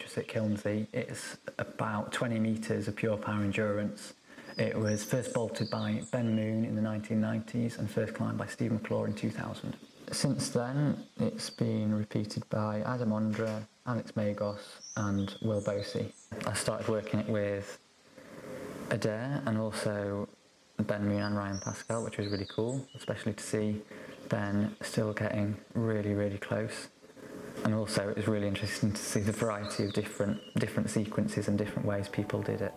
just at Kilnsey. It's about 20 metres of pure power endurance. It was first bolted by Ben Moon in the 1990s and first climbed by Steve McClure in 2000. Since then, it's been repeated by Adam Ondra, Alex Megos and Will Bosi. I started working it with Eder and also Ben Moon and Ryan Pasquill, which was really cool, especially to see Ben still getting really close. And also it was really interesting to see the variety of different sequences and different ways people did it.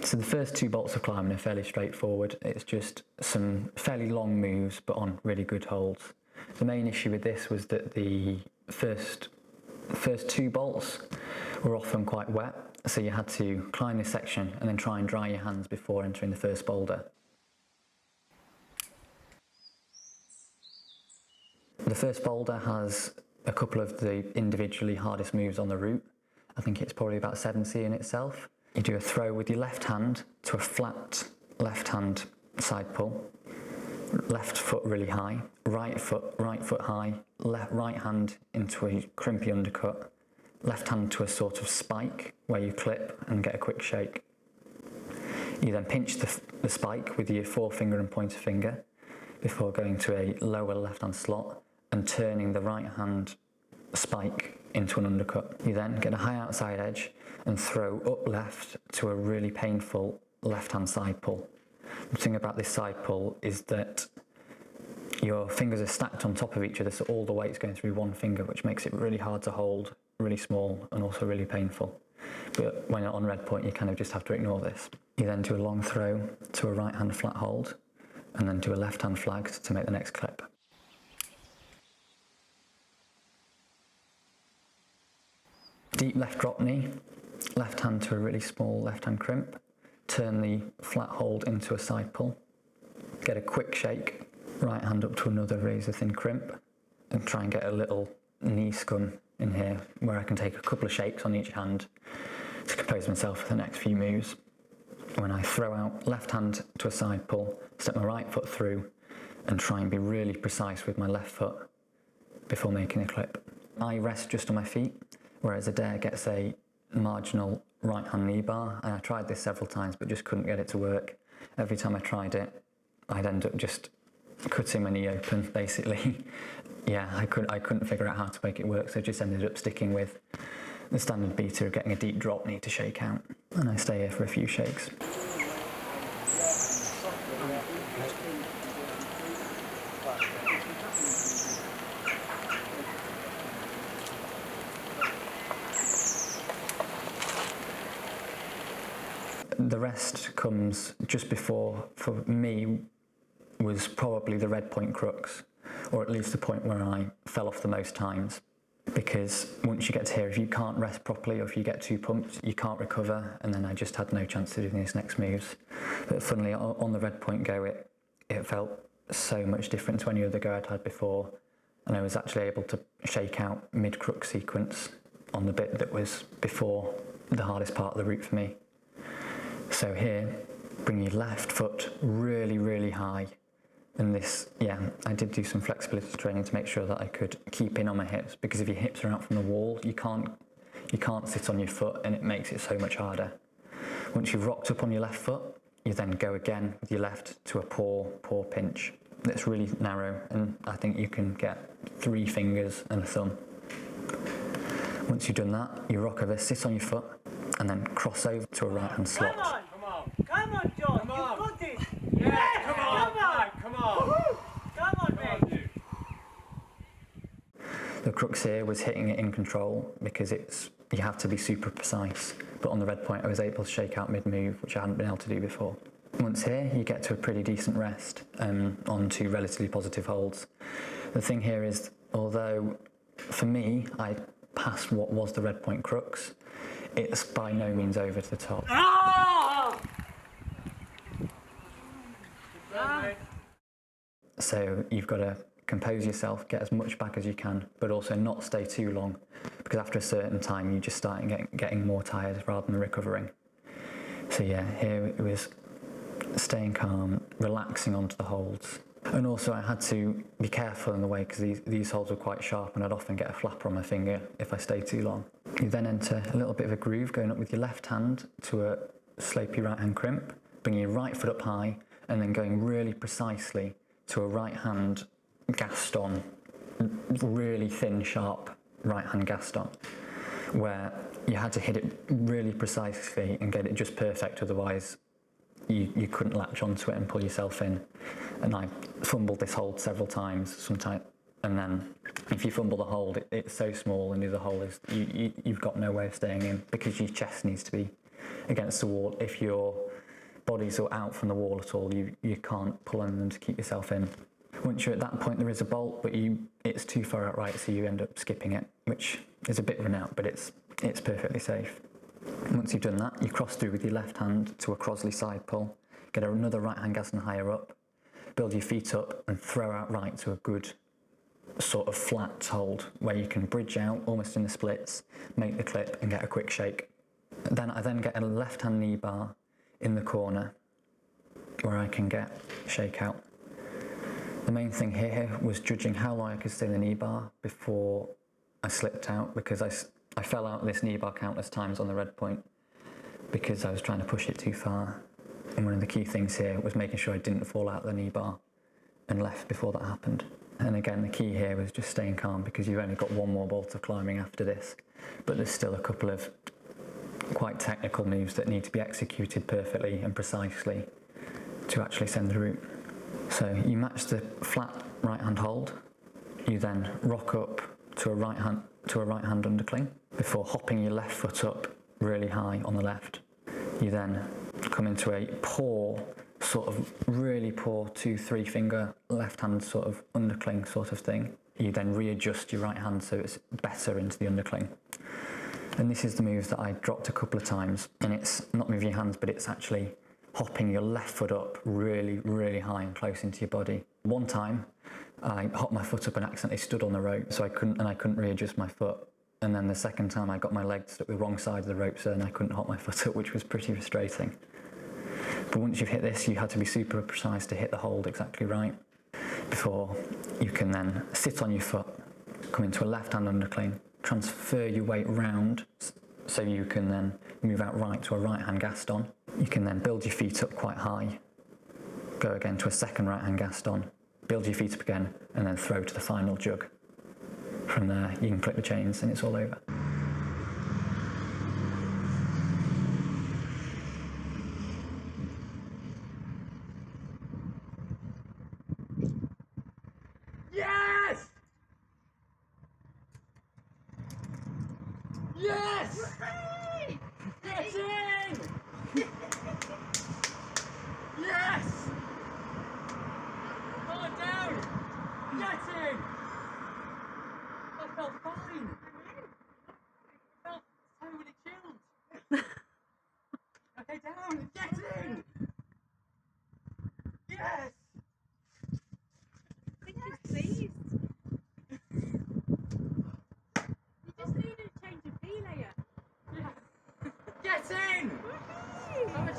So the first two bolts of climbing are fairly straightforward. It's just some fairly long moves, but on really good holds. The main issue with this was that the first two bolts were often quite wet, so you had to climb this section and then try and dry your hands before entering the first boulder. The first boulder has a couple of the individually hardest moves on the route. I think it's probably about 7C in itself. You do a throw with your left hand to a flat left hand side pull, left foot really high, right foot high, right hand into a crimpy undercut, left hand to a sort of spike where you clip and get a quick shake. You then pinch the spike with your forefinger and pointer finger before going to a lower left hand slot and turning the right hand spike into an undercut. You then get a high outside edge and throw up left to a really painful left hand side pull. The thing about this side pull is that your fingers are stacked on top of each other, so all the weight's going through one finger, which makes it really hard to hold, really small and also really painful. But when you're on red point, you kind of just have to ignore this. You then do a long throw to a right hand flat hold and then do a left hand flag to make the next clip. Deep left drop knee, left hand to a really small left hand crimp, turn the flat hold into a side pull, get a quick shake, right hand up to another razor thin crimp, and try and get a little knee scun in here where I can take a couple of shakes on each hand to compose myself for the next few moves. When I throw out left hand to a side pull, step my right foot through and try and be really precise with my left foot before making a clip. I rest just on my feet, whereas Eder gets a marginal right hand knee bar, and I tried this several times but just couldn't get it to work. Every time I tried it, I'd end up just cutting my knee open, basically. Yeah, I couldn't figure out how to make it work, so I just ended up sticking with the standard beater of getting a deep drop knee to shake out, and I stay here for a few shakes. The rest comes just before, for me, was probably the red point crux, or at least the point where I fell off the most times. because once you get to here, if you can't rest properly or if you get too pumped, you can't recover, and then I just had no chance to do these next moves. But funnily, on the red point go, it felt so much different to any other go I'd had before, and I was actually able to shake out mid-crook sequence on the bit that was before the hardest part of the route for me. So here, bring your left foot really, really high. And this, yeah, I did do some flexibility training to make sure that I could keep in on my hips, because if your hips are out from the wall, you can't sit on your foot, and it makes it so much harder. Once you've rocked up on your left foot, you then go again with your left to a paw pinch. That's really narrow, and I think you can get 3 fingers and a thumb. Once you've done that, you rock over, sit on your foot, and then cross over to a right hand slot. Come on, John, you've got it! Yeah, come on, mate! The crux here was hitting it in control, because you have to be super precise, but on the red point I was able to shake out mid-move, which I hadn't been able to do before. Once here, you get to a pretty decent rest onto relatively positive holds. The thing here is, although for me I passed what was the red point crux, it's by no means over to the top. So you've got to compose yourself, get as much back as you can, but also not stay too long, because after a certain time you just start getting more tired rather than recovering. So yeah, here it was staying calm, relaxing onto the holds. And also I had to be careful in the way, because these holds were quite sharp, and I'd often get a flapper on my finger if I stayed too long. You then enter a little bit of a groove, going up with your left hand to a slopey right hand crimp, bringing your right foot up high, and then going really precisely to a right hand Gaston, really thin, sharp right hand Gaston, where you had to hit it really precisely and get it just perfect, otherwise you couldn't latch onto it and pull yourself in. And I fumbled this hold several times, and then if you fumble the hold, it's so small, and the other hole is you've got no way of staying in, because your chest needs to be against the wall. If your body's out from the wall at all, you can't pull on them to keep yourself in. Once you're at that point, there is a bolt, but it's too far out right, so you end up skipping it, which is a bit run out, but it's perfectly safe. Once you've done that, you cross through with your left hand to a Crosley side pull, get another right hand Gaston higher up, build your feet up and throw out right to a good sort of flat hold, where you can bridge out almost in the splits, make the clip and get a quick shake. I then get a left hand knee bar in the corner where I can get shake out. The main thing here was judging how long I could stay in the knee bar before I slipped out, because I fell out of this knee bar countless times on the red point because I was trying to push it too far. And one of the key things here was making sure I didn't fall out of the knee bar and left before that happened. And again, the key here was just staying calm, because you've only got one more bolt of climbing after this, but there's still a couple of quite technical moves that need to be executed perfectly and precisely to actually send the route. So you match the flat right hand hold, you then rock up to a right hand undercling before hopping your left foot up really high on the left. You then come into a poor, sort of really poor 2-3 finger left hand sort of undercling sort of thing. You then readjust your right hand so it's better into the undercling. And this is the move that I dropped a couple of times, and it's not moving your hands, but it's actually hopping your left foot up really, really high and close into your body. One time I hopped my foot up and accidentally stood on the rope, so I couldn't readjust my foot. And then the second time I got my leg stuck the wrong side of the rope, so then I couldn't hop my foot up, which was pretty frustrating. But once you've hit this, you had to be super precise to hit the hold exactly right before you can then sit on your foot, come into a left hand undercling, transfer your weight round so you can then move out right to a right hand Gaston. You can then build your feet up quite high, go again to a second right hand Gaston, build your feet up again, and then throw to the final jug. From there, you can clip the chains and it's all over. Yes! Yes! Get in! Yes! Hold it down! Get in! I felt fine! Ibbertson! How much